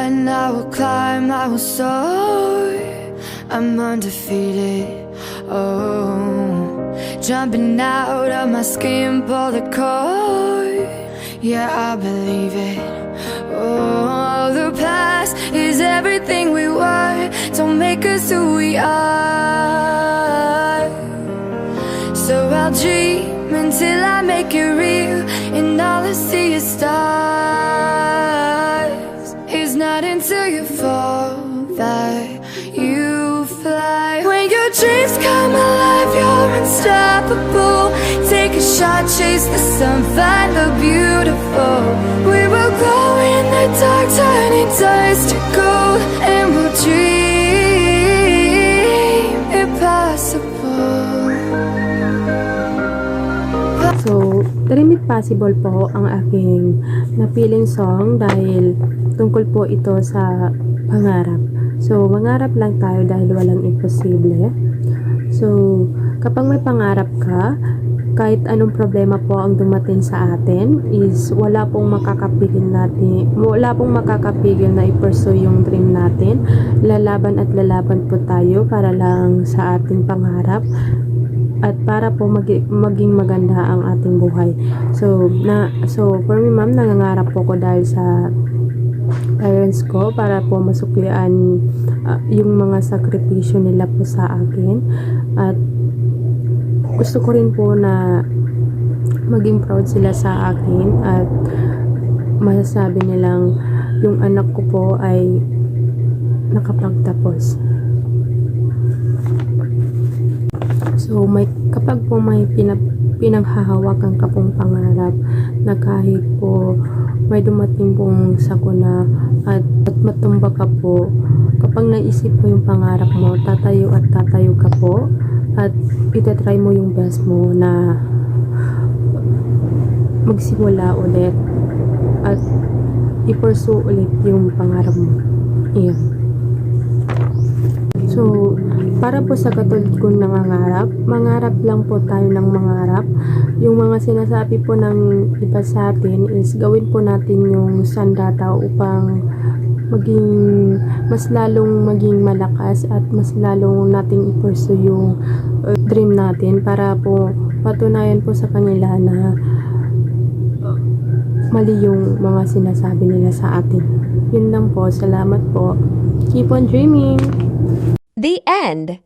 and I will climb, I will soar. I'm undefeated, oh. Jumping out of my skin, pull the cord. Yeah, I believe it. Oh, the past is everything we were. Don't make us who we are. So I'll dream until I make it real, and all I see is stars. It's not until you fall that you fly. When your dreams come alive, you're unstoppable. Take a shot, chase the sun, find the beautiful. We will glow in the dark, turning dust to gold, and we'll dream impossible. So, Dream It Possible po ang aking napiling song dahil tungkol po ito sa pangarap. So, mangarap lang tayo dahil walang imposible. So, kapag may pangarap ka, kahit anong problema po ang dumating sa atin, is wala pong makakapigil na i-pursue yung dream natin. Lalaban at lalaban po tayo para lang sa ating pangarap at para po maging maganda ang ating buhay. So for me ma'am, nangangarap po ko dahil sa parents ko para po masuklian yung mga sakripisyo nila po sa akin, at gusto ko rin po na maging proud sila sa akin at masasabi nilang yung anak ko po ay nakapagtapos. So, kapag po may pinanghahawakan ka pong pangarap na kahit po may dumating pong sakuna at matumba ka po, kapag naisip mo yung pangarap mo, tatayo at tatayo ka po at itatry mo yung best mo na magsimula ulit at i-pursue ulit yung pangarap mo. Iyan. So, para po sa katulad kong nangangarap, mangarap lang po tayo ng mangarap. Yung mga sinasabi po ng iba sa atin is gawin po natin yung sandata upang mas lalong maging malakas at mas lalong nating i-pursue yung dream natin para po patunayan po sa kanila na mali yung mga sinasabi nila sa atin. Yun lang po. Salamat po. Keep on dreaming! The end.